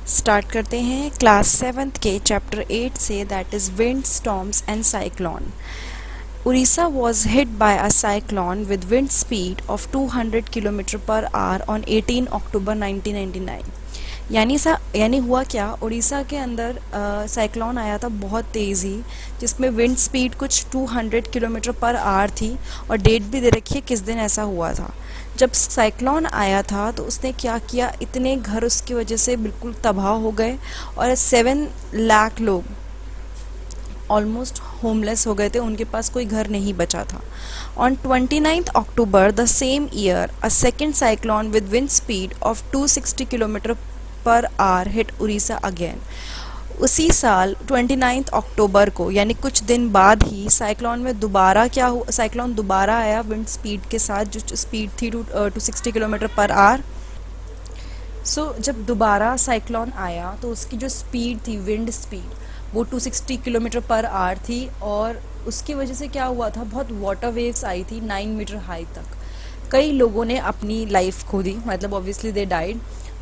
Start करते हैं class 7th के चैप्टर 8 से, that is wind storms and cyclone. Orissa was hit by a cyclone with wind speed of 200 km per hour on 18 अक्टूबर 1999। यानी हुआ क्या, उड़ीसा के अंदर साइक्लोन आया था बहुत तेज़ी, जिसमें विंड स्पीड कुछ 200 किलोमीटर पर आवर थी, और डेट भी दे रखी है किस दिन ऐसा हुआ था। जब साइक्लोन आया था तो उसने क्या किया, इतने घर उसकी वजह से बिल्कुल तबाह हो गए और 7 लाख लोग ऑलमोस्ट होमलेस हो गए थे, उनके पास कोई घर नहीं बचा था। On 29th October the same year a second cyclone with wind speed of 260 kilometre per hour hit Orissa again. उसी साल 29 अक्टूबर को, यानी कुछ दिन बाद ही, साइक्लोन में दोबारा क्या हुआ, साइक्लोन दोबारा आया विंड स्पीड के साथ, जो स्पीड थी 260 किलोमीटर पर आवर। जब दोबारा साइक्लोन आया तो उसकी जो स्पीड थी, विंड स्पीड, वो 260 किलोमीटर पर आवर थी, और उसकी वजह से क्या हुआ था, बहुत वाटर वेव्स आई थी 9 मीटर हाई तक। कई लोगों ने अपनी लाइफ खो दी, मतलब obviously they died.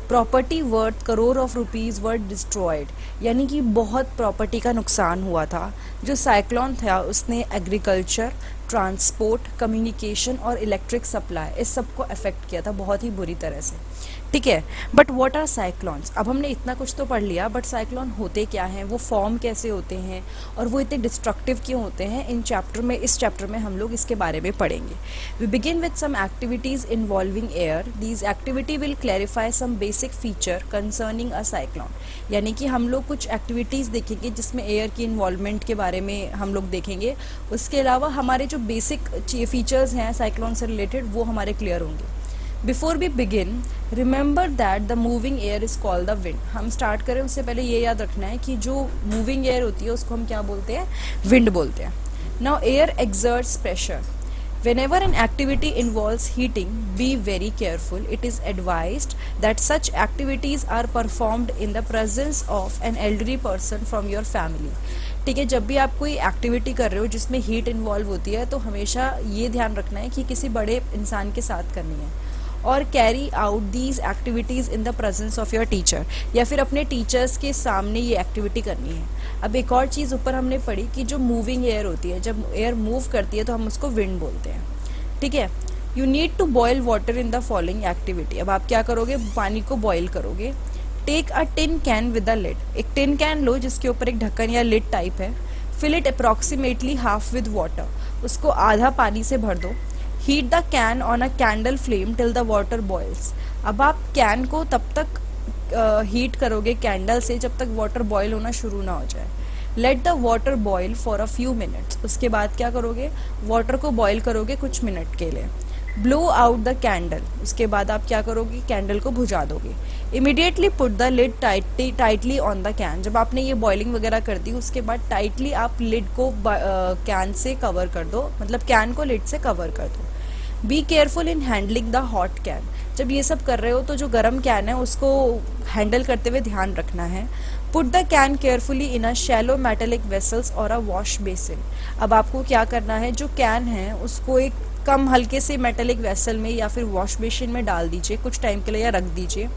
Property worth crore of rupees were destroyed, यानी कि बहुत प्रॉपर्टी का नुकसान हुआ था। जो साइक्लोन था उसने एग्रीकल्चर, ट्रांसपोर्ट, कम्युनिकेशन और इलेक्ट्रिक सप्लाई, इस सब को अफेक्ट किया था बहुत ही बुरी तरह से। ठीक है, बट व्हाट आर साइक्लोन्स? अब हमने इतना कुछ तो पढ़ लिया, बट साइक्लोन होते क्या हैं, वो फॉर्म कैसे होते हैं, और वो इतने डिस्ट्रक्टिव क्यों होते हैं, इस चैप्टर में हम लोग इसके बारे में पढ़ेंगे। We begin with some activities involving air. These activity will clarify some basic feature concerning a cyclone, यानी कि हम लोग कुछ एक्टिविटीज़ देखेंगे जिसमें एयर की इन्वॉल्वमेंट के बारे में हम लोग देखेंगे। उसके अलावा हमारे जो बेसिक फीचर्स हैं साइक्लोन से रिलेटेड, वो हमारे क्लियर होंगे। Before we begin, remember that the moving air is called the wind. हम स्टार्ट करें उससे पहले ये याद रखना है कि जो मूविंग एयर होती है उसको हम क्या बोलते हैं, विंड बोलते हैं। Now air exerts pressure. Whenever an activity involves heating, be very careful. It is advised that such activities are performed in the presence of an elderly person from your family. ठीक है, जब भी आप कोई activity कर रहे हो जिसमें हीट इन्वॉल्व होती है, तो हमेशा ये ध्यान रखना है कि किसी बड़े इंसान के साथ करनी है। और carry out these activities in the presence of your teacher, या फिर अपने टीचर्स के सामने ये एक्टिविटी करनी है। अब एक और चीज़ ऊपर हमने पढ़ी कि जो मूविंग एयर होती है, जब एयर मूव करती है तो हम उसको विंड बोलते हैं। ठीक है, you need to boil water in the following activity. अब आप क्या करोगे, पानी को बॉयल करोगे। Take a tin can with a lid. एक टिन कैन लो जिसके ऊपर एक ढक्कन या लिड टाइप है। Fill it approximately half with water, उसको आधा पानी से भर दो। Heat the can on a candle flame till the water boils. अब आप कैन को तब तक हीट करोगे कैंडल से जब तक वाटर बॉयल होना शुरू ना हो जाए। Let the water boil for a few minutes. उसके बाद क्या करोगे, वाटर को बॉयल करोगे कुछ मिनट के लिए। Blow out the candle. उसके बाद आप क्या करोगे, कैंडल को बुझा दोगे। Immediately put the lid tightly on the can. जब आपने ये बॉइलिंग वगैरह कर दी, उसके बाद टाइटली आप लिड को कैन से कवर कर दो, मतलब कैन को लिड से कवर कर दो। Be careful in handling the hot can. जब ये सब कर रहे हो तो जो गर्म कैन है उसको हैंडल करते हुए ध्यान रखना है। Put the can carefully in a shallow metallic vessels और अ वॉश बेसिन। अब आपको क्या करना है, जो कैन है उसको एक कम हल्के से मेटेलिक वेसल में या फिर वॉश बेसिन में डाल दीजिए कुछ टाइम के लिए, या रख दीजिए।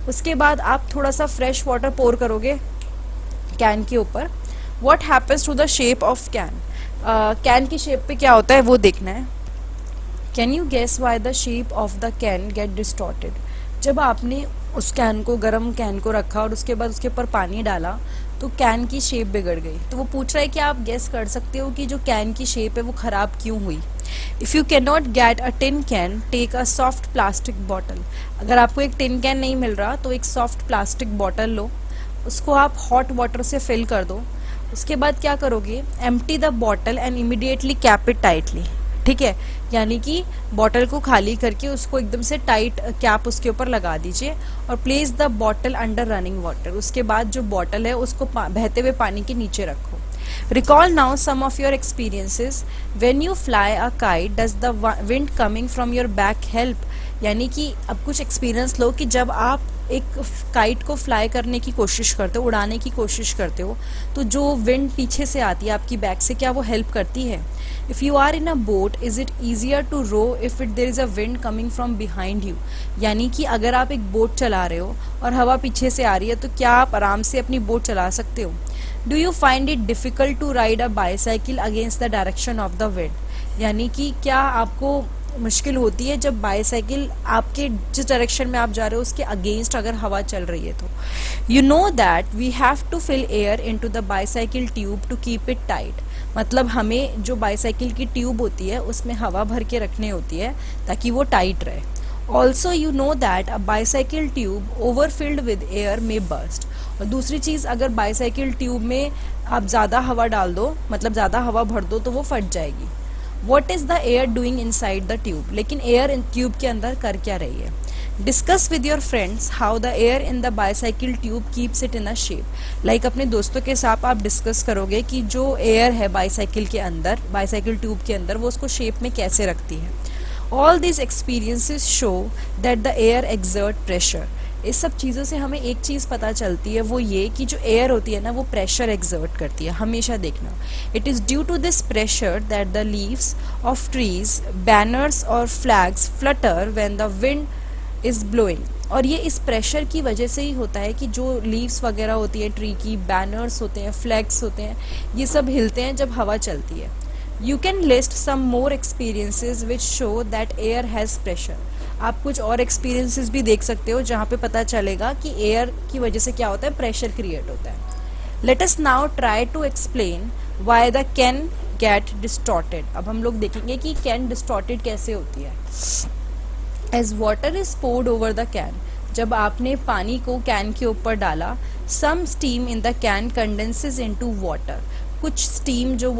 उसके बाद आप थोड़ा सा फ्रेश वाटर पोर करोगे कैन के ऊपर। What happens to the shape of can? Can की शेप पे क्या होता है वो देखना है। Can you guess why the shape of the can get distorted? जब आपने उस कैन को, गर्म कैन को रखा और उसके बाद उसके ऊपर पानी डाला तो कैन की शेप बिगड़ गई। तो वो पूछ रहा है कि आप गेस कर सकते हो कि जो कैन की शेप है वो ख़राब क्यों हुई। If you can not get a tin can, take a soft plastic bottle. अगर आपको एक टिन कैन नहीं मिल रहा तो एक सॉफ्ट प्लास्टिक बॉटल लो, उसको आप हॉट वाटर से फिल कर दो। उसके बाद क्या करोगे, empty the bottle and immediately cap it tightly. ठीक है, यानी कि बॉटल को खाली करके उसको एकदम से टाइट कैप उसके ऊपर लगा दीजिए, और place the bottle under running water. उसके बाद जो बॉटल है उसको बहते हुए पानी के नीचे रखो। Recall now some of your experiences. When you fly a kite does the wind coming from your back help? यानी कि अब कुछ एक्सपीरियंस लो कि जब आप एक काइट को फ्लाई करने की कोशिश करते हो, उड़ाने की कोशिश करते हो, तो जो विंड पीछे से आती है आपकी बैक से, क्या वो हेल्प करती है? If you are in a boat, is it easier to row if it there is a wind coming from behind you? यानी कि अगर आप एक बोट चला रहे हो और हवा पीछे से आ रही है, तो क्या आप आराम से अपनी बोट चला सकते हो? Do you find it difficult to ride a bicycle against the direction of the wind? यानी कि क्या आपको मुश्किल होती है जब बाईसाइकिल आपके जिस डायरेक्शन में आप जा रहे हो उसके अगेंस्ट अगर हवा चल रही है तो? You know that we have to fill air into the bicycle tube to keep it tight. मतलब हमें जो बाईसाइकिल की ट्यूब होती है उसमें हवा भर के रखनी होती है ताकि वो टाइट रहे। Also you know that a bicycle tube overfilled with air में बर्स्ट। और दूसरी चीज़, अगर बाईसाइकिल ट्यूब में आप ज़्यादा हवा डाल दो, मतलब ज़्यादा हवा भर दो, तो वो फट जाएगी। What is the air doing inside the tube? लेकिन एयर इन ट्यूब के अंदर कर क्या रही है? Discuss with your friends how the air in the bicycle tube keeps it in a shape. Like अपने दोस्तों के साथ आप डिस्कस करोगे कि जो एयर है बाईसाइकिल के अंदर, बाईसाइकिल ट्यूब के अंदर, वो उसको शेप में कैसे रखती है। All this experiences show that the air exert pressure. इस सब चीज़ों से हमें एक चीज़ पता चलती है, वो ये कि जो एयर होती है ना, वो प्रेशर एक्सर्ट करती है। हमेशा देखना, it is due to this pressure that the leaves of trees, banners और flags flutter when the wind is blowing. और ये इस प्रेशर की वजह से ही होता है कि जो लीव्स वगैरह होती है ट्री की, बैनर्स होते हैं, फ्लैग्स होते हैं, ये सब हिलते हैं जब हवा चलती है। You can list some more experiences which show that air has pressure. आप कुछ और एक्सपीरियंसेस भी देख सकते हो जहाँ पे पता चलेगा कि एयर की वजह से क्या होता है, प्रेशर क्रिएट होता है। Let us now try to explain why the can get distorted. अब हम लोग देखेंगे कि कैन डिस्टॉर्टेड कैसे होती है। As water is poured over the can, जब आपने पानी को कैन के ऊपर डाला, some steam in the can condenses into water. कुछ स्टीम जो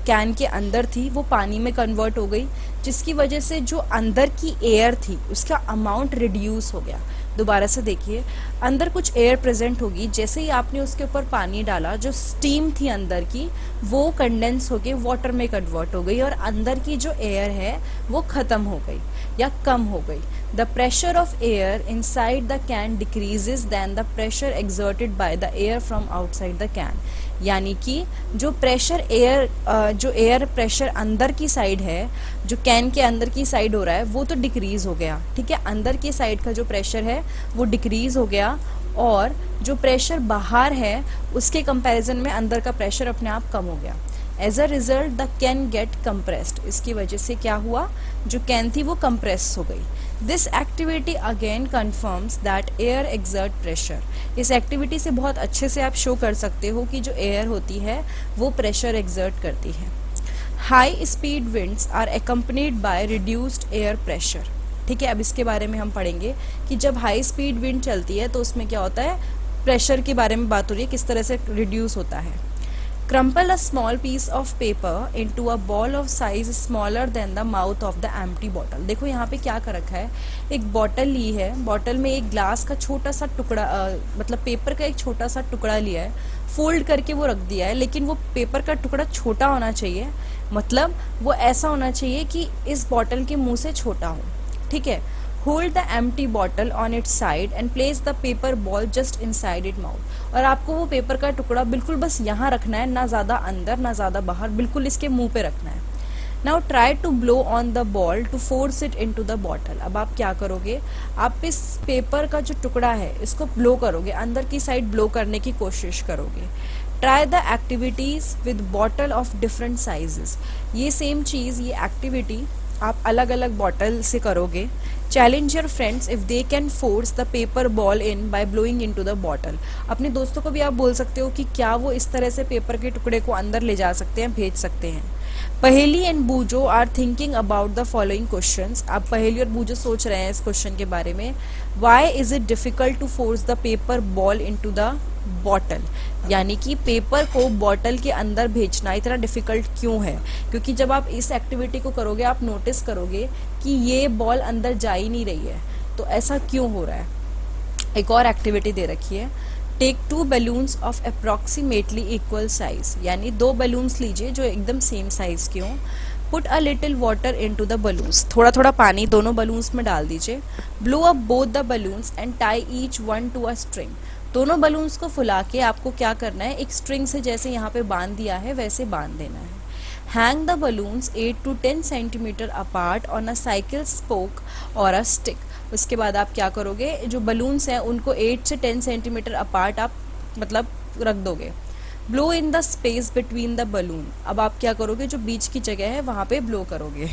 कैन के अंदर थी वो पानी में कन्वर्ट हो गई, जिसकी वजह से जो अंदर की एयर थी उसका अमाउंट रिड्यूस हो गया। दोबारा से देखिए, अंदर कुछ एयर प्रेजेंट होगी, जैसे ही आपने उसके ऊपर पानी डाला, जो स्टीम थी अंदर की वो कंडेंस होके वाटर में कन्वर्ट हो गई और अंदर की जो एयर है वो ख़त्म हो गई या कम हो गई। The pressure of air inside the can decreases than the pressure exerted by the air from outside the can. यानी कि जो प्रेशर जो एयर प्रेशर अंदर की साइड है, जो कैन के अंदर की साइड हो रहा है, वो तो डिक्रीज हो गया, ठीक है। अंदर की साइड का जो प्रेशर है वो डिक्रीज हो गया और जो प्रेशर बाहर है उसके कंपैरिजन में अंदर का प्रेशर अपने आप कम हो गया। As a result the can get compressed. इसकी वजह से क्या हुआ, जो कैन थी वो कंप्रेस हो गई। This activity again confirms that air exert pressure. इस एक्टिविटी से बहुत अच्छे से आप शो कर सकते हो कि जो एयर होती है वो प्रेशर एक्सर्ट करती है। High speed winds are accompanied by reduced air pressure. ठीक है, अब इसके बारे में हम पढ़ेंगे कि जब हाई स्पीड विंड चलती है तो उसमें क्या होता है, प्रेशर के बारे में बात हो रही है, किस तरह से रिड्यूस होता है। Crumple a small piece of paper into a ball of size smaller than the mouth of the empty bottle। देखो यहाँ पे क्या कर रखा है, एक बॉटल ली है, बॉटल में एक ग्लास का छोटा सा टुकड़ा मतलब पेपर का एक छोटा सा टुकड़ा लिया है, फोल्ड करके वो रख दिया है, लेकिन वो पेपर का टुकड़ा छोटा होना चाहिए, मतलब वो ऐसा होना चाहिए कि इस बॉटल के मुंह से छोटा हो, ठीक है। Hold the empty bottle on it's side and place the paper ball just inside it mouth. और आपको वो पेपर का टुकड़ा बिल्कुल बस यहाँ रखना है, ना ज़्यादा अंदर ना ज़्यादा बाहर, बिल्कुल इसके मुंह पे रखना है। Now try to blow on the ball to force it into the bottle. अब आप क्या करोगे, आप इस पेपर का जो टुकड़ा है इसको ब्लो करोगे, अंदर की साइड ब्लो करने की कोशिश करोगे। Try the activities with bottle of different sizes. ये सेम चीज़, ये एक्टिविटी आप अलग अलग बॉटल से करोगे। Challenge your friends if they can force the paper ball in by blowing into the bottle. अपने दोस्तों को भी आप बोल सकते हो कि क्या वो इस तरह से पेपर के टुकड़े को अंदर ले जा सकते हैं, भेज सकते हैं। Paheli and Boojho are thinking about the following questions. आप पहेली और बूजो सोच रहे हैं इस क्वेश्चन के बारे में। Why is it difficult to force the paper ball into the bottle, यानी कि पेपर को बॉटल के अंदर भेजना इतना डिफ़िकल्ट क्यों है, क्योंकि जब आप इस एक्टिविटी को करोगे आप नोटिस करोगे कि ये बॉल अंदर जा ही नहीं रही है, तो ऐसा क्यों हो रहा है। एक और एक्टिविटी दे रखी है, take 2 balloons of approximately equal size, यानी 2 बैलून्स लीजिए जो एकदम सेम साइज के हों। Put a little water into the balloons, थोड़ा थोड़ा पानी दोनों बलून्स में डाल दीजिए. Blow up both the balloons and tie each one to a string, दोनों बलून्स को फुला के आपको क्या करना है, एक स्ट्रिंग से जैसे यहाँ पे बांध दिया है वैसे बांध देना है. Hang the balloons 8 to 10 centimetre apart on a cycle spoke और अ स्टिक. उसके बाद आप क्या करोगे, जो बलून्स हैं उनको 8 से 10 सेंटीमीटर अपार्ट आप मतलब रख दोगे. Blow in the space between the balloon, अब आप क्या करोगे, जो बीच की जगह है वहाँ पे ब्लो करोगे.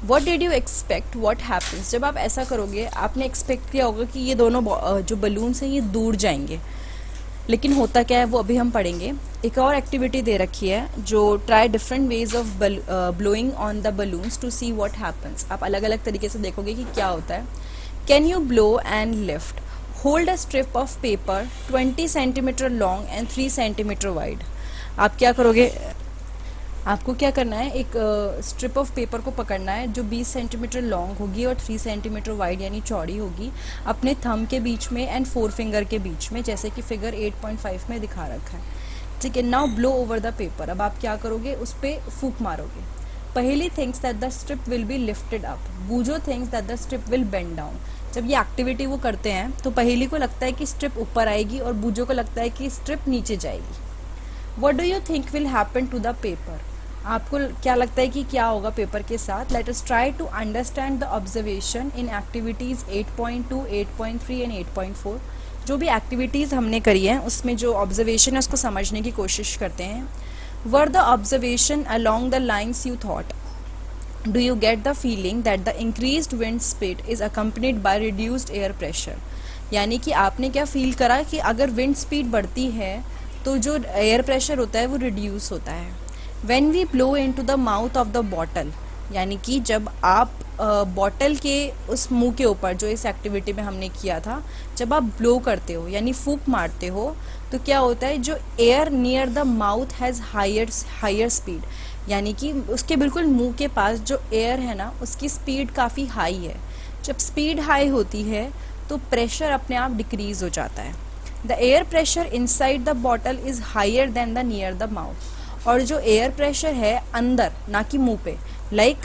What did you expect what happens, जब आप ऐसा करोगे आपने एक्सपेक्ट किया होगा कि ये दोनों जो बलून्स हैं ये दूर जाएंगे, लेकिन होता क्या है वो अभी हम पढ़ेंगे. एक और एक्टिविटी दे रखी है जो try different ways of blowing on the balloons to see what happens. आप अलग अलग तरीके से देखोगे कि क्या होता है. Can you blow and lift, hold a strip of paper 20 centimetre long and 3 centimetre wide. आप क्या करोगे, आपको क्या करना है, एक स्ट्रिप ऑफ पेपर को पकड़ना है जो 20 सेंटीमीटर लॉन्ग होगी और 3 सेंटीमीटर वाइड यानी चौड़ी होगी, अपने थंब के बीच में एंड 4 फिंगर के बीच में, जैसे कि फिगर 8.5 में दिखा रखा है. ठीक है. Now blow over the paper, अब आप क्या करोगे, उस पर फूक मारोगे. पहली things that the strip will be lifted up, बूझो things that the strip will bend down. जब ये एक्टिविटी वो करते हैं तो पहली को लगता है कि स्ट्रिप ऊपर आएगी और बूझो को लगता है कि स्ट्रिप नीचे जाएगी. What do you think will happen to the paper, आपको क्या लगता है कि क्या होगा पेपर के साथ. Let us try to understand the observation in activities 8.2, 8.3 and 8.4. जो भी एक्टिविटीज़ हमने करी है उसमें जो ऑब्जर्वेशन है उसको समझने की कोशिश करते हैं. Were the observation along the lines you thought, do you get the feeling that the increased wind speed is accompanied by reduced air pressure, यानी कि आपने क्या फील करा कि अगर विंड स्पीड बढ़ती है तो जो एयर प्रेशर होता है वो रिड्यूस होता है. When we blow into the mouth of the bottle, यानी कि जब आप बॉटल के उस मुंह के ऊपर, जो इस एक्टिविटी में हमने किया था, जब आप ब्लो करते हो यानी फूंक मारते हो तो क्या होता है, जो air near the mouth has higher speed, यानी कि उसके बिल्कुल मुंह के पास जो एयर है ना उसकी स्पीड काफ़ी हाई है. जब स्पीड हाई होती है तो प्रेशर अपने आप डिक्रीज हो जाता है. The air pressure inside the bottle is higher than the near the mouth, और जो एयर प्रेशर है अंदर ना कि मुंह पे, लाइक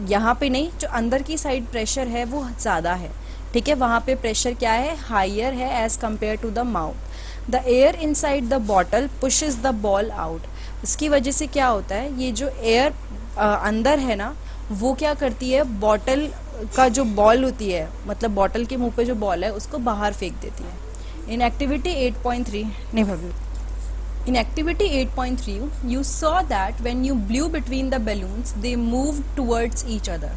यहाँ पे नहीं, जो अंदर की साइड प्रेशर है वो ज़्यादा है. ठीक है, वहाँ पे प्रेशर क्या है, हायर है as compare to the mouth. The air inside the bottle pushes the ball out, इसकी वजह से क्या होता है, ये जो एयर अंदर है ना वो क्या करती है, बॉटल का जो बॉल होती है, मतलब बॉटल के मुंह पे जो बॉल है उसको बाहर फेंक देती है. इन एक्टिविटी 8.3 नहीं भाभी, in activity 8.3 you saw that when you blew between the balloons they moved towards each other.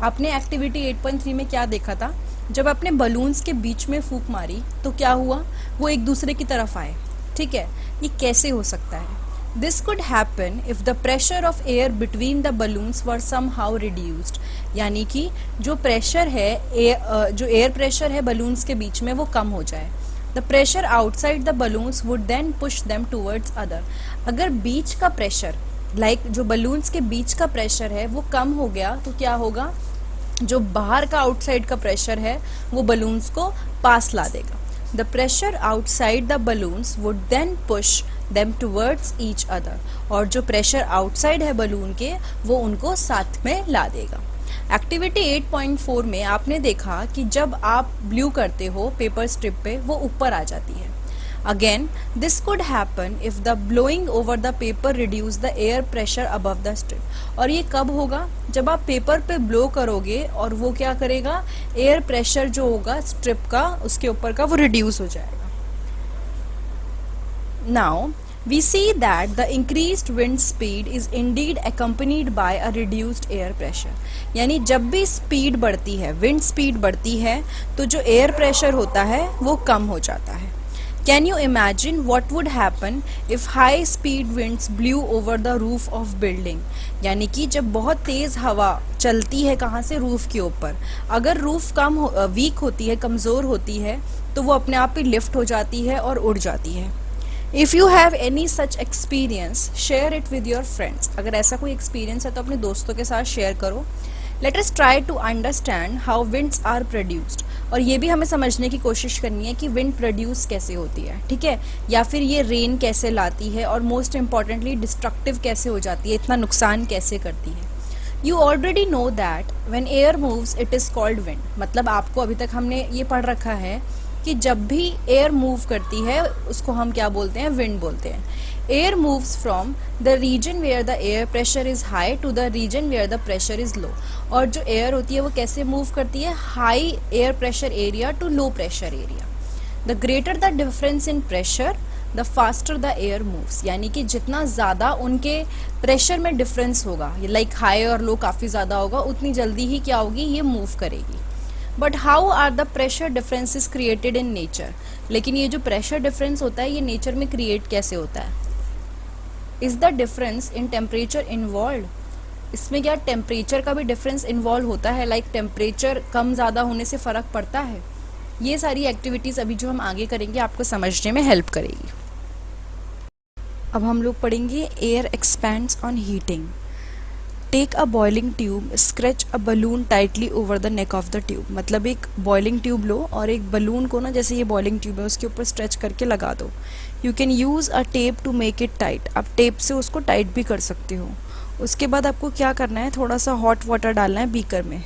आपने एक्टिविटी 8.3 में क्या देखा था, जब आपने बलून्स के बीच में फूंक मारी तो क्या हुआ, वो एक दूसरे की तरफ आए. ठीक है, ये कैसे हो सकता है. This could happen if the pressure of air between the balloons were somehow reduced, यानी कि जो प्रेशर है, जो एयर प्रेशर है बलून्स के बीच में वो कम हो जाए. The pressure outside the balloons would then push them towards other. अगर बीच का प्रेशर, लाइक जो बलून्स के बीच का प्रेशर है वो कम हो गया तो क्या होगा, जो बाहर का आउटसाइड का प्रेशर है वो बलून्स को पास ला देगा. The pressure outside the balloons would then push them towards each other. और जो प्रेशर आउटसाइड है बलून के वो उनको साथ में ला देगा. एक्टिविटी 8.4 में आपने देखा कि जब आप ब्लू करते हो पेपर स्ट्रिप पे वो ऊपर आ जाती है. Again this could happen if the blowing over the paper reduce the air pressure above the strip. और ये कब होगा, जब आप पेपर पे ब्लो करोगे और वो क्या करेगा, एयर प्रेशर जो होगा स्ट्रिप का उसके ऊपर का वो रिड्यूस हो जाएगा. Now we see that the increased wind speed is indeed accompanied by a reduced air pressure. यानी जब भी स्पीड बढ़ती है, विंड स्पीड बढ़ती है तो जो एयर प्रेशर होता है वो कम हो जाता है. Can you imagine what would happen if high speed winds blew over the roof of building? यानी कि जब बहुत तेज़ हवा चलती है कहाँ से, रूफ के ऊपर, अगर रूफ वीक होती है, कमज़ोर होती है तो वो अपने आप ही लिफ्ट हो जाती है और उड़ जाती है. If you have any such experience, share it with your friends. अगर ऐसा कोई एक्सपीरियंस है तो अपने दोस्तों के साथ शेयर करो. Let us try to understand how winds are produced, और ये भी हमें समझने की कोशिश करनी है कि विंड प्रोड्यूस कैसे होती है, ठीक है, या फिर ये रेन कैसे लाती है, और मोस्ट इम्पॉर्टेंटली डिस्ट्रक्टिव कैसे हो जाती है, इतना नुकसान कैसे करती है। You already know that when air moves it is called wind, मतलब आपको अभी तक हमने ये पढ़ रखा है कि जब भी एयर मूव करती है उसको हम क्या बोलते हैं, विंड बोलते हैं। Air moves from the region where the air pressure is high to the region where the pressure is low, और जो एयर होती है वो कैसे मूव करती है, high air pressure area to low pressure area. The greater the difference in pressure the faster the air moves, यानी कि जितना ज़्यादा उनके प्रेशर में डिफरेंस होगा, लाइक हाई और लो काफ़ी ज़्यादा होगा, उतनी जल्दी ही क्या होगी, ये मूव करेगी। But how are the pressure differences created in nature, लेकिन ये जो प्रेशर डिफरेंस होता है ये नेचर में क्रिएट कैसे होता है। Is the difference in temperature involve, इसमें क्या टेम्परेचर का भी डिफरेंस इन्वॉल्व होता है, लाइक टेम्परेचर कम ज़्यादा होने से फ़र्क पड़ता है। ये सारी एक्टिविटीज़ अभी जो हम आगे करेंगे आपको समझने में हेल्प करेगी। अब हम लोग पढ़ेंगे air expands on heating. Take a boiling tube, scratch a balloon tightly over the neck of the tube, मतलब एक बॉइलिंग ट्यूब लो और एक बलून को ना, जैसे ये बॉइलिंग ट्यूब है उसके ऊपर स्ट्रेच करके लगा दो। You can use a tape to make it tight, आप टेप से उसको टाइट भी कर सकते हो। उसके बाद आपको क्या करना है, थोड़ा सा हॉट वाटर डालना है बीकर में,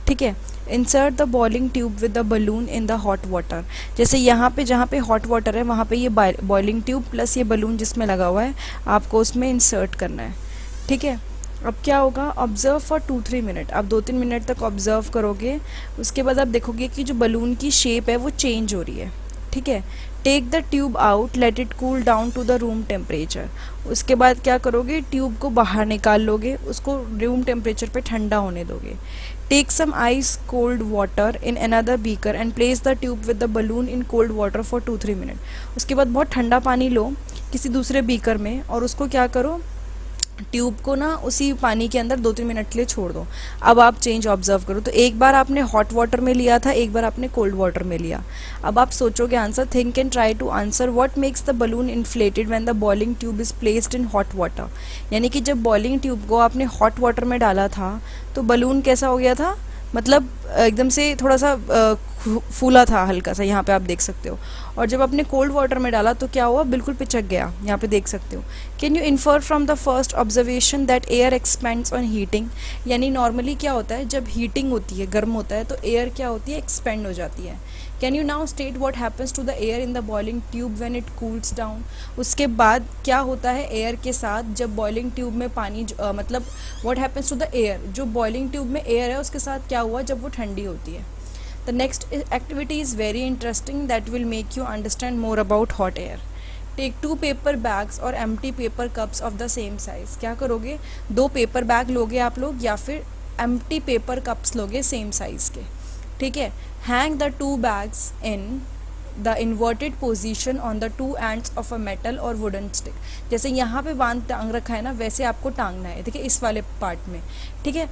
ठीक है। Insert the boiling tube with the balloon in the hot water, जैसे यहाँ पे जहाँ पे हॉट वाटर है वहाँ पे ये बॉइलिंग ट्यूब प्लस ये बलून जिसमें लगा हुआ है आपको उसमें इंसर्ट करना है, ठीक है। अब क्या होगा, ऑब्जर्व फॉर 2-3 मिनट, आप 2-3 मिनट तक ऑब्जर्व करोगे। उसके बाद आप देखोगे कि जो बलून की शेप है वो चेंज हो रही है, ठीक है। Take the tube out, let it cool down to the room temperature, उसके बाद क्या करोगे, ट्यूब को बाहर निकाल लोगे, उसको रूम टेम्परेचर पे ठंडा होने दोगे। Take some ice cold water in another beaker and place the tube with the balloon in cold water for 2-3 minute, उसके बाद बहुत ठंडा पानी लो किसी दूसरे बीकर में और उसको क्या करो, ट्यूब को ना उसी पानी के अंदर 2-3 मिनट के लिए छोड़ दो। अब आप चेंज ऑब्जर्व करो, तो एक बार आपने हॉट वाटर में लिया था, एक बार आपने कोल्ड वाटर में लिया। अब आप सोचोगे answer, think and try to answer what makes the balloon inflated when the boiling tube is placed in hot water, यानी कि जब बॉइलिंग ट्यूब को आपने हॉट वाटर में डाला था तो बलून कैसा हो गया था, मतलब एकदम से थोड़ा सा फूला था हल्का सा, यहाँ पे आप देख सकते हो। और जब आपने कोल्ड वाटर में डाला तो क्या हुआ, बिल्कुल पिचक गया, यहाँ पे देख सकते हो। Can you infer from the first observation that air expands on heating, यानी नॉर्मली क्या होता है जब हीटिंग होती है, गर्म होता है तो एयर क्या होती है, एक्सपेंड हो जाती है। Can you now state what happens to the air in the boiling tube when it cools down, उसके बाद क्या होता है एयर के साथ जब बॉइलिंग ट्यूब में पानी मतलब what happens to the air, जो बॉइलिंग ट्यूब में एयर है उसके साथ क्या हुआ जब वो ठंडी होती है। The next activity is very interesting that will make you understand more about hot air. Take 2 paper bags or empty paper cups of the same size. क्या करोगे, 2 पेपर बैग लोगे आप लोग या फिर empty पेपर कप्स लोगे same size के, ठीक है। Hang the 2 bags in the inverted position on the 2 ends of a metal or wooden stick, जैसे यहाँ पे बांध टांग रखा है ना वैसे आपको टांगना है, देखिए इस वाले पार्ट में, ठीक है,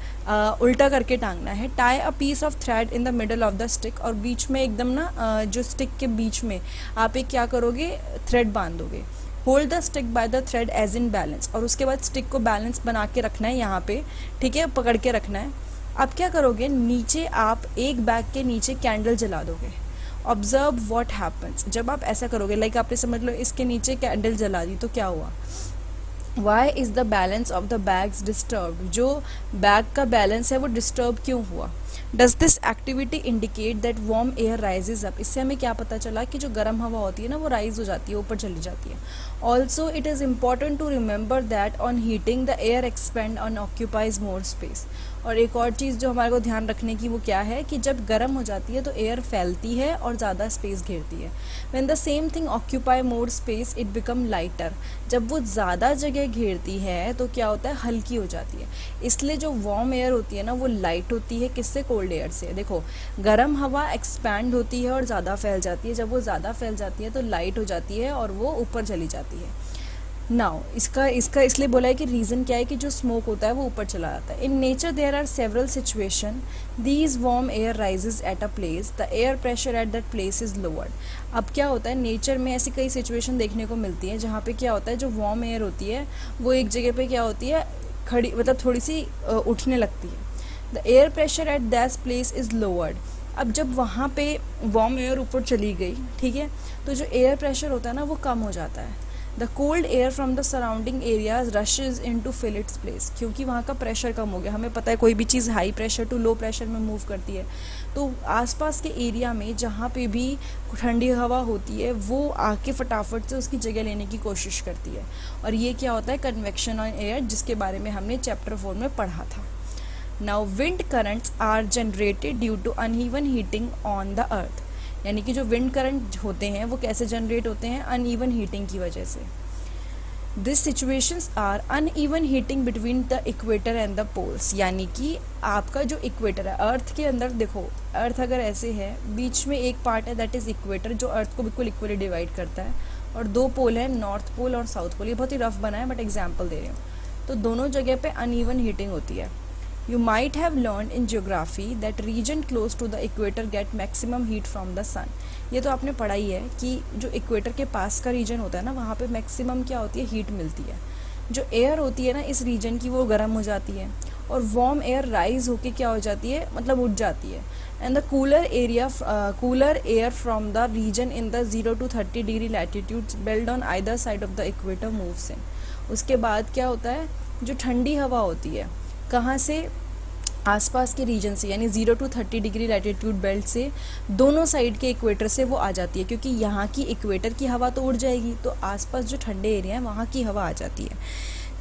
उल्टा करके टांगना है। Tie a piece of thread in the middle of the stick, और बीच में एकदम ना जो स्टिक के बीच में आप एक क्या करोगे, थ्रेड बांधोगे। Hold the stick by the thread as in balance, और उसके बाद स्टिक को बैलेंस बना के रखना है यहाँ पे, ठीक है, पकड़ के रखना है। अब क्या करोगे, नीचे आप एक बैग के नीचे कैंडल जला दोगे। ऑब्जर्व व्हाट हैपन्स, जब आप ऐसा करोगे, लाइक आपने समझ लो इसके नीचे कैंडल जला दी तो क्या हुआ, why is the balance of the bags disturb, जो बैग का बैलेंस है वो डिस्टर्ब क्यों हुआ। Does this activity indicate that warm air rises up, इससे हमें क्या पता चला कि जो गर्म हवा होती है ना वो राइज हो जाती है, ऊपर चली जाती है। Also it is important to remember that on heating the air expand on occupies more space, और एक और चीज़ जो हमारे को ध्यान रखने की वो क्या है कि जब गर्म हो जाती है तो एयर फैलती है और ज़्यादा स्पेस घेरती है। When the same thing occupy more space it become lighter, जब वो ज़्यादा जगह घेरती है तो क्या होता है, हल्की हो जाती है। इसलिए जो वार्म एयर होती है ना वो लाइट होती है, किससे, कोल्ड एयर से। देखो गर्म हवा एक्सपैंड होती है और ज़्यादा फैल जाती है, जब वो ज़्यादा फैल जाती है तो लाइट हो जाती है और वो ऊपर चली जाती है। नाउ इसका इसलिए बोला है कि रीज़न क्या है कि जो स्मोक होता है वो ऊपर चला जाता है। In nature there are several situation these warm air rises at a place, the air pressure at that place is lowered. अब क्या होता है, नेचर में ऐसी कई सिचुएशन देखने को मिलती है जहाँ पे क्या होता है, जो वार्म एयर होती है वो एक जगह पे क्या होती है, खड़ी, मतलब थोड़ी सी उठने लगती है। The air pressure at that place is lowered. अब जब वहाँ पे वार्म एयर ऊपर चली गई, ठीक है, तो जो एयर प्रेशर होता है ना वो कम हो जाता है। The cold air from the surrounding areas rushes in to fill its place, क्योंकि वहाँ का प्रेशर कम हो गया। हमें पता है कोई भी चीज़ high pressure to low pressure में मूव करती है, तो आसपास के एरिया में जहाँ पे भी ठंडी हवा होती है वो आके फटाफट से उसकी जगह लेने की कोशिश करती है। और ये क्या होता है, कन्वेक्शन ऑन एयर, जिसके बारे में हमने चैप्टर 4 में पढ़ा था। Now wind currents are generated due to uneven heating on the earth, यानी कि जो विंड करंट होते हैं वो कैसे जनरेट होते हैं, अनइवन हीटिंग की वजह से। This situations are uneven heating between the equator and the poles, यानी कि आपका जो इक्वेटर है अर्थ के अंदर, देखो अर्थ अगर ऐसे है, बीच में एक पार्ट है दैट इज़ इक्वेटर जो अर्थ को बिल्कुल इक्वली डिवाइड करता है, और दो पोल है नॉर्थ पोल और साउथ पोल। ये बहुत ही रफ बना है बट एग्जाम्पल दे रही हूँ। तो दोनों जगह पे अनइवन हीटिंग होती है। You might have learned in geography that region close to the equator get maximum heat from the sun। ये तो आपने पढ़ा ही है कि जो इक्वेटर के पास का रीजन होता है ना, वहाँ पे मैक्सिमम क्या होती है, हीट मिलती है। जो एयर होती है ना इस रीजन की वो गर्म हो जाती है, और वार्म एयर राइज होके क्या हो जाती है, मतलब उठ जाती है। And the cooler air from the region in the 0 to 30 degree latitudes belt on either side of the equator moves in. उसके बाद क्या होता है, जो ठंडी हवा होती है कहाँ से, आसपास के रीजन से, यानी 0 to 30 डिग्री लैटिट्यूड बेल्ट से दोनों साइड के इक्वेटर से वो आ जाती है, क्योंकि यहाँ की इक्वेटर की हवा तो उड़ जाएगी, तो आसपास जो ठंडे एरिया है वहाँ की हवा आ जाती है।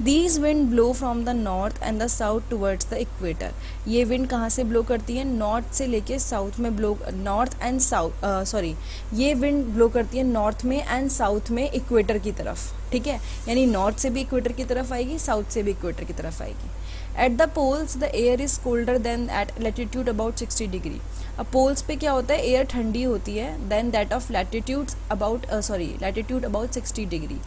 These wind blow from the north and the south towards the equator. ये विंड कहाँ से ब्लो करती है, नॉर्थ से लेके साउथ में ब्लो, नॉर्थ एंड साउथ ये विंड ब्लो करती है नॉर्थ में एंड साउथ में इक्वेटर की तरफ, ठीक है, यानी नॉर्थ से भी इक्वेटर की तरफ आएगी, साउथ से भी इक्वेटर की तरफ आएगी। At the poles the air is colder than at latitude about 60 degree. अब पोल्स पे क्या होता है, एयर ठंडी होती है than that of latitude about 60 degree,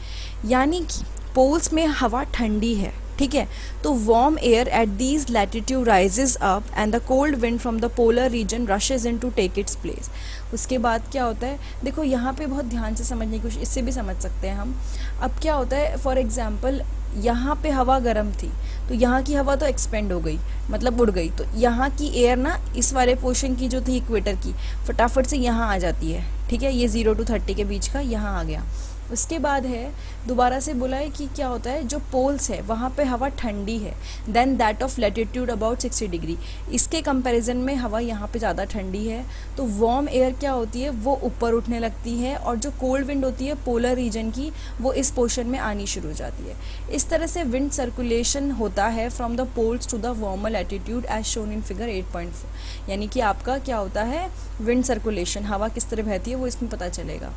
यानी कि पोल्स में हवा ठंडी है, ठीक है, तो warm air at these latitude rises up and the cold wind from the polar region rushes in to take its place. उसके बाद क्या होता है, देखो यहाँ पे बहुत ध्यान से समझने की कोशिश, इससे भी समझ सकते हैं हम। अब क्या होता है, फॉर एग्जाम्पल यहाँ पे हवा गर्म थी, तो यहाँ की हवा तो एक्सपेंड हो गई, मतलब उड़ गई, तो यहाँ की एयर ना इस वाले पोर्शन की जो थी इक्वेटर की, फटाफट से यहाँ आ जाती है, ठीक है, ये 0 to 30 के बीच का यहाँ आ गया। उसके बाद है, दोबारा से बोला है कि क्या होता है, जो पोल्स है वहाँ पे हवा ठंडी है than that of latitude about 60 degree, इसके कंपैरिजन में हवा यहाँ पे ज़्यादा ठंडी है, तो वार्म एयर क्या होती है वो ऊपर उठने लगती है, और जो कोल्ड विंड होती है पोलर रीजन की वो इस पोर्शन में आनी शुरू हो जाती है। इस तरह से विंड सर्कुलेशन होता है from the poles to the warmer latitude as shown in figure 8.4, यानी कि आपका क्या होता है, विंड सर्कुलेशन, हवा किस तरह बहती है वो इसमें पता चलेगा।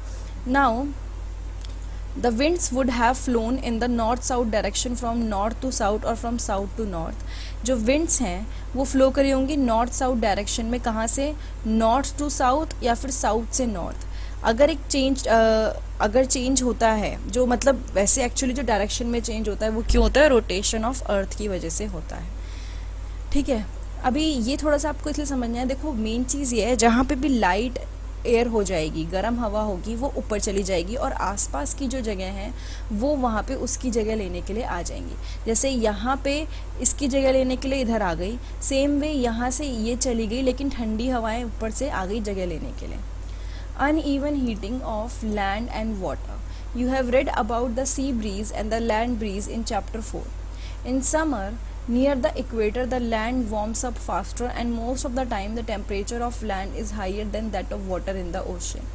Now the winds would have flown in the north-south direction from north to south और from south to north। जो winds हैं वो flow करी होंगी नॉर्थ साउथ डायरेक्शन में, कहाँ से, नॉर्थ टू साउथ या फिर साउथ से नॉर्थ। अगर चेंज होता है, जो मतलब वैसे एक्चुअली जो डायरेक्शन में चेंज होता है वो क्यों होता है, रोटेशन ऑफ अर्थ की वजह से होता है, ठीक है। अभी ये थोड़ा सा आपको इसलिए समझना है, देखो मेन चीज़ ये है, जहाँ पे भी लाइट एयर हो जाएगी, गर्म हवा होगी, वो ऊपर चली जाएगी, और आसपास की जो जगह हैं वो वहाँ पे उसकी जगह लेने के लिए आ जाएंगी। जैसे यहाँ पे इसकी जगह लेने के लिए इधर आ गई, सेम वे यहाँ से ये चली गई, लेकिन ठंडी हवाएं ऊपर से आ गई जगह लेने के लिए। Uneven heating of land and water. You have read about the sea breeze and the land breeze in chapter 4। In summer near the equator the land warms up faster and most of the time the temperature of land is higher than that of water in the ocean।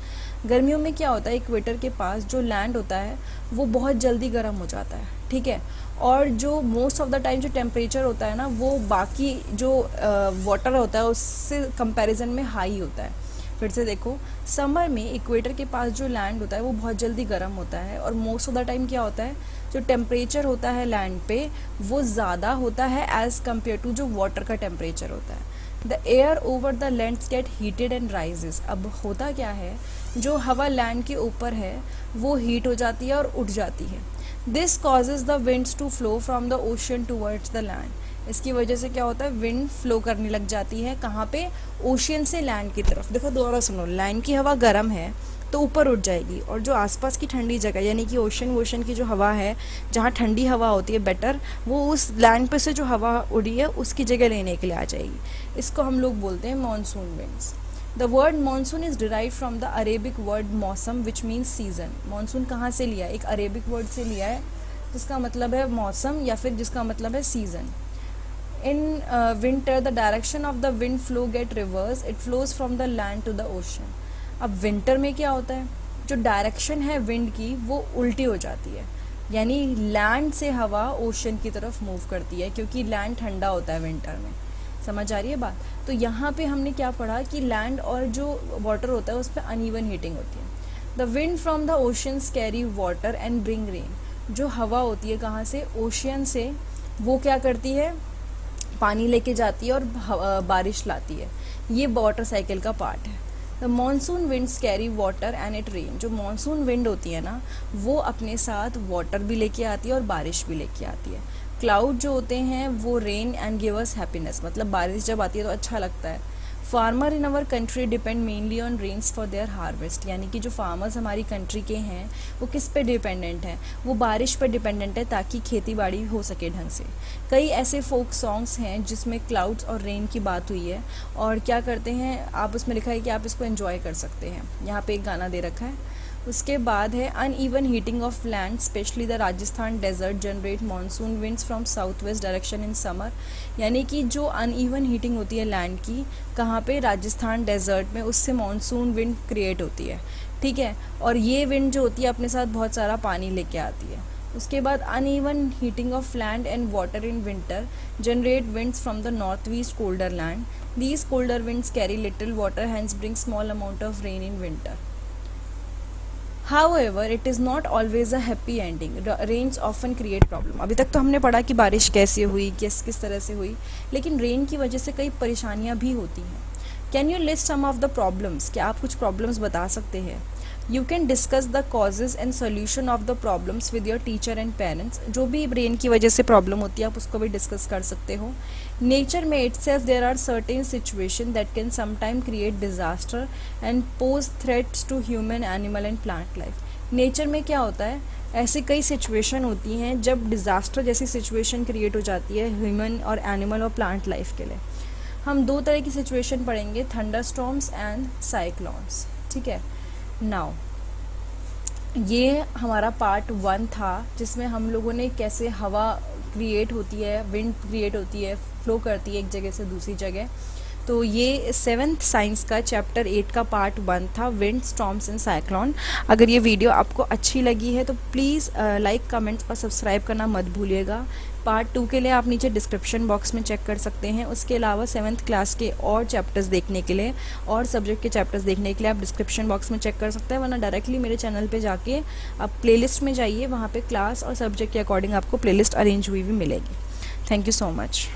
गर्मियों में क्या होता है, equator के पास जो land होता है वो बहुत जल्दी गर्म हो जाता है, ठीक है, और जो मोस्ट ऑफ द टाइम जो टेम्परेचर होता है ना वो बाकी जो वाटर होता है उससे कंपैरिजन में हाई होता है। फिर से देखो, समर में इक्वेटर के पास जो लैंड होता है वो बहुत जल्दी गर्म होता है, और मोस्ट ऑफ द टाइम क्या होता है, जो टेम्परेचर होता है लैंड पे वो ज़्यादा होता है एज़ कम्पेयर टू जो वाटर का टेम्परेचर होता है। The air over the lands gate heated and rises. अब होता क्या है, जो हवा लैंड के ऊपर है वो हीट हो जाती है और उठ जाती है। This causes the winds to flow from the ocean towards the land. इसकी वजह से क्या होता है, विंड फ्लो करने लग जाती है, कहाँ पे, ओशियन से लैंड की तरफ। देखो दोबारा सुनो, लैंड की हवा गर्म है तो ऊपर उठ जाएगी, और जो आसपास की ठंडी जगह यानी कि ओशन की जो हवा है, जहाँ ठंडी हवा होती है बेटर, वो उस लैंड पे से जो हवा उड़ी है उसकी जगह लेने के लिए आ जाएगी। इसको हम लोग बोलते हैं monsoon winds. The word monsoon is derive from the Arabic word मौसम विच मीन्स सीजन। मानसून कहाँ से लिया है? एक अरेबिक वर्ड से लिया है जिसका मतलब है मौसम या फिर जिसका मतलब है season. In winter, the direction of the wind flow get reversed. It flows from the land to the ocean. अब विंटर में क्या होता है, जो डायरेक्शन है विंड की वो उल्टी हो जाती है, यानी लैंड से हवा ओशन की तरफ मूव करती है, क्योंकि लैंड ठंडा होता है विंटर में। समझ आ रही है बात? तो यहाँ पे हमने क्या पढ़ा कि लैंड और जो वाटर होता है उस पर अनइवन हीटिंग होती है। The wind from the oceans carry water and bring rain. जो हवा होती है कहाँ से? ओशियन से। वो क्या करती है? पानी लेके जाती है और बारिश लाती है। ये वाटर साइकिल का पार्ट है। The monsoon winds carry water and it rain. जो मानसून विंड होती है ना, वो अपने साथ वाटर भी लेके आती है और बारिश भी लेके आती है। क्लाउड जो होते हैं वो rain and give us happiness, मतलब बारिश जब आती है तो अच्छा लगता है। Farmer in our country depend mainly on rains for their harvest. यानी कि जो फार्मर्स हमारी कंट्री के हैं वो किस पे डिपेंडेंट हैं? वो बारिश पर डिपेंडेंट है ताकि खेती बाड़ी हो सके ढंग से। कई ऐसे फोक सॉन्ग्स हैं जिसमें क्लाउड्स और रेन की बात हुई है, और क्या करते हैं आप, उसमें लिखा है कि आप इसको एंजॉय कर सकते हैं। यहाँ पे एक गाना दे रखा है। उसके बाद है uneven heating of land, specially the Rajasthan desert generate monsoon winds from south west direction in summer. यानी कि जो अनइवन हीटिंग होती है लैंड की, कहाँ पे? राजस्थान डेजर्ट में, उससे मानसून विंड क्रिएट होती है। ठीक है, और ये विंड जो होती है अपने साथ बहुत सारा पानी लेके आती है। उसके बाद uneven heating of land and water in winter generate winds from the north east colder land. These colder winds carry little water, hence bring small amount of rain in winter. However, it is not always a happy ending. Rains often create problem. अभी तक तो हमने पढ़ा कि बारिश कैसे हुई, किस तरह से हुई, लेकिन रेन की वजह से कई परेशानियाँ भी होती हैं। Can you list some of the problems? क्या आप कुछ प्रॉब्लम्स बता सकते हैं? You can discuss the causes and solution of the problems with your teacher and parents. जो भी रेन की वजह से प्रॉब्लम होती है आप उसको भी डिस्कस कर सकते हो। नेचर में itself there are certain situation that can sometime create disaster and pose threats to human, animal and plant life. Nature में क्या होता है, ऐसी कई सिचुएशन होती हैं जब डिज़ास्टर जैसी सिचुएशन क्रिएट हो जाती है ह्यूमन और एनिमल और प्लांट लाइफ के लिए। हम दो तरह की सिचुएशन पढ़ेंगे, थंडरस्टॉर्म्स एंड साइक्लोन्स। ठीक है, नाउ ये हमारा पार्ट 1 था जिसमें हम लोगों ने कैसे हवा क्रिएट होती है, विंड क्रिएट होती है, फ्लो करती है एक जगह से दूसरी जगह। तो ये 7th साइंस का चैप्टर 8 का पार्ट 1 था, विंड, स्टॉर्म्स एंड साइक्लोन। अगर ये वीडियो आपको अच्छी लगी है तो प्लीज़ लाइक, कमेंट्स और सब्सक्राइब करना मत भूलिएगा। पार्ट 2 के लिए आप नीचे डिस्क्रिप्शन बॉक्स में चेक कर सकते हैं। उसके अलावा 7th क्लास के और चैप्टर्स देखने के लिए और सब्जेक्ट के चैप्टर्स देखने के लिए आप डिस्क्रिप्शन बॉक्स में चेक कर सकते हैं, वरना डायरेक्टली मेरे चैनल पे जाके आप प्लेलिस्ट में जाइए, वहाँ पे क्लास और सब्जेक्ट के अकॉर्डिंग आपको प्लेलिस्ट अरेंज हुई भी मिलेगी। Thank you so much.